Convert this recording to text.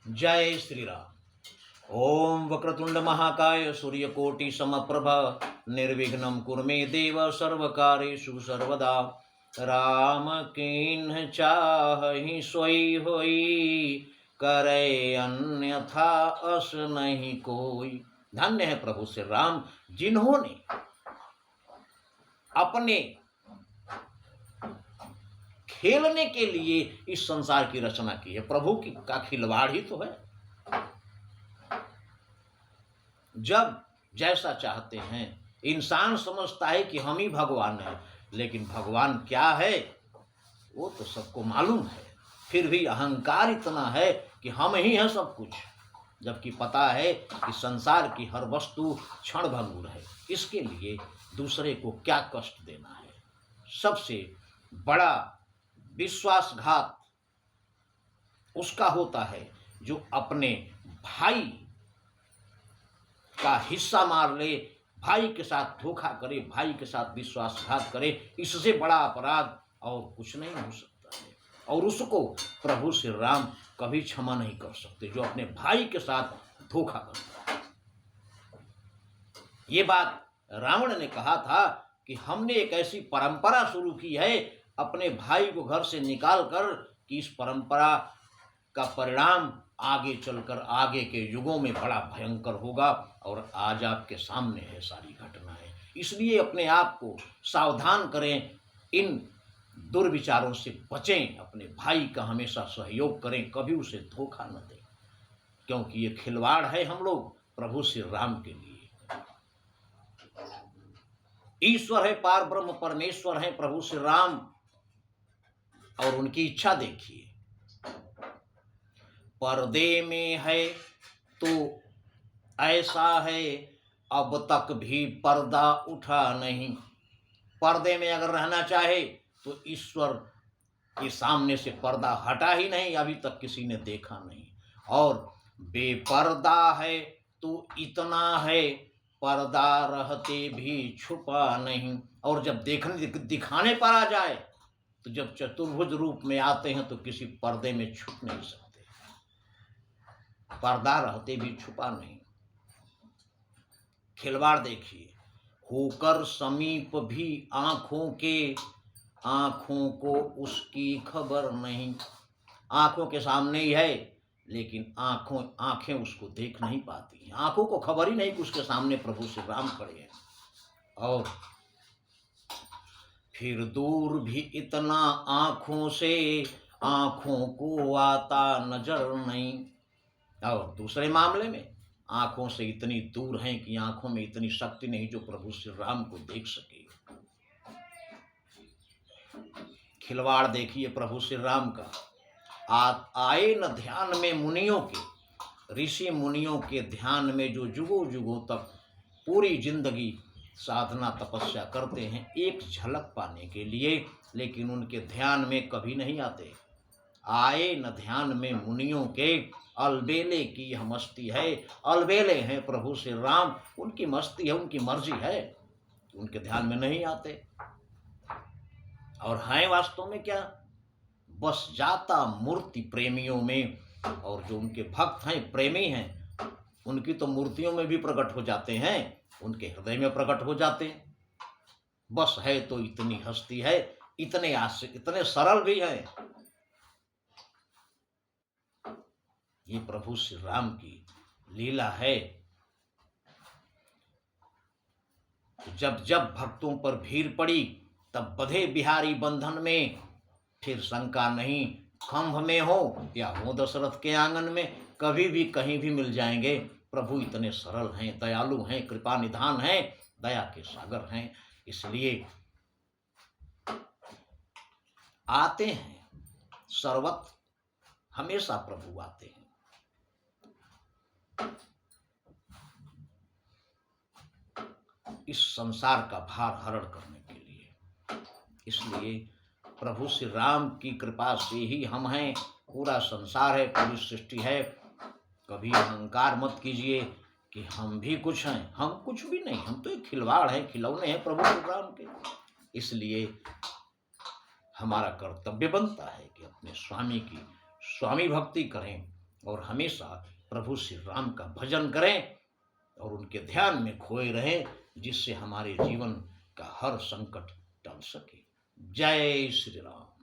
जय श्री राम। ओम वक्रतुंड महाकाय सूर्यकोटि समप्रभ निर्विघ्नं कुरु मे देव सर्वकार्येषु सर्वदा। राम किन्ह चाहि सोई होई, करे अन्यथा अस नहीं कोई। धन्य है प्रभु श्री राम जिन्होंने अपने खेलने के लिए इस संसार की रचना की है। प्रभु की का खिलवाड़ ही तो है। जब जैसा चाहते हैं, इंसान समझता है कि हम ही भगवान हैं, लेकिन भगवान क्या है वो तो सबको मालूम है। फिर भी अहंकार इतना है कि हम ही हैं सब कुछ, जबकि पता है कि संसार की हर वस्तु क्षण भंगुर है। इसके लिए दूसरे को क्या कष्ट देना है। सबसे बड़ा विश्वासघात उसका होता है जो अपने भाई का हिस्सा मार ले, भाई के साथ धोखा करे, भाई के साथ विश्वासघात करे। इससे बड़ा अपराध और कुछ नहीं हो सकता है, और उसको प्रभु श्री राम कभी क्षमा नहीं कर सकते, जो अपने भाई के साथ धोखा करता है। ये बात रावण ने कहा था कि हमने एक ऐसी परंपरा शुरू की है अपने भाई को घर से निकाल कर, कि इस परंपरा का परिणाम आगे चलकर आगे के युगों में बड़ा भयंकर होगा। और आज आपके सामने है सारी घटनाएं। इसलिए अपने आप को सावधान करें, इन दुर्विचारों से बचें, अपने भाई का हमेशा सहयोग करें, कभी उसे धोखा न दें, क्योंकि ये खिलवाड़ है हम लोग प्रभु श्री राम के लिए। ईश्वर है, पार ब्रह्म परमेश्वर है प्रभु श्री राम, और उनकी इच्छा देखिए। पर्दे में है तो ऐसा है, अब तक भी पर्दा उठा नहीं। पर्दे में अगर रहना चाहे तो ईश्वर के सामने से पर्दा हटा ही नहीं, अभी तक किसी ने देखा नहीं। और बेपर्दा है तो इतना है, पर्दा रहते भी छुपा नहीं। और जब देखने दिखाने पर आ जाए तो जब चतुर्भुज रूप में आते हैं तो किसी पर्दे में छुप नहीं सकते। पर्दा रहते भी छुपा नहीं। खिलवाड़ देखिए, होकर समीप भी आंखों के, आंखों को उसकी खबर नहीं। आंखों के सामने ही है, लेकिन आंखें उसको देख नहीं पाती। आंखों को खबर ही नहीं कि उसके सामने प्रभु श्री राम खड़े हैं। और फिर दूर भी इतना आंखों से, आंखों को आता नजर नहीं। और दूसरे मामले में आंखों से इतनी दूर हैं कि आंखों में इतनी शक्ति नहीं जो प्रभु श्री राम को देख सके। खिलवाड़ देखिए प्रभु श्री राम का। आए न ध्यान में मुनियों के, ऋषि मुनियों के ध्यान में जो जुगों जुगों तक पूरी जिंदगी साधना तपस्या करते हैं एक झलक पाने के लिए, लेकिन उनके ध्यान में कभी नहीं आते। आए न ध्यान में मुनियों के, अलबेले की यह मस्ती है। अलबेले हैं प्रभु श्री राम, उनकी मस्ती है, उनकी मर्जी है, उनके ध्यान में नहीं आते। और हैं वास्तव में क्या, बस जाता मूर्ति प्रेमियों में। और जो उनके भक्त हैं, प्रेमी हैं, उनकी तो मूर्तियों में भी प्रकट हो जाते हैं, उनके हृदय में प्रकट हो जाते हैं। बस है तो इतनी हस्ती है, इतने आश्रित, इतने सरल भी हैं। ये प्रभु श्री राम की लीला है। जब जब भक्तों पर भीड़ पड़ी तब बधे बिहारी बंधन में। फिर शंका नहीं, खंभ में हो या हो दशरथ के आंगन में, कभी भी कहीं भी मिल जाएंगे। प्रभु इतने सरल हैं, दयालु हैं, कृपा निधान हैं, दया के सागर हैं। इसलिए आते हैं सर्वत्र, हमेशा प्रभु आते हैं। इस संसार का भार हरण करने के लिए। इसलिए प्रभु श्री राम की कृपा से ही हम हैं, पूरा संसार है, पूरी सृष्टि है। कभी अहंकार मत कीजिए कि हम भी कुछ हैं। हम कुछ भी नहीं, हम तो एक खिलवाड़ हैं, खिलौने हैं प्रभु श्री राम के। इसलिए हमारा कर्तव्य बनता है कि अपने स्वामी की स्वामी भक्ति करें, और हमेशा प्रभु श्री राम का भजन करें और उनके ध्यान में खोए रहें, जिससे हमारे जीवन का हर संकट टल सके। जय श्री राम।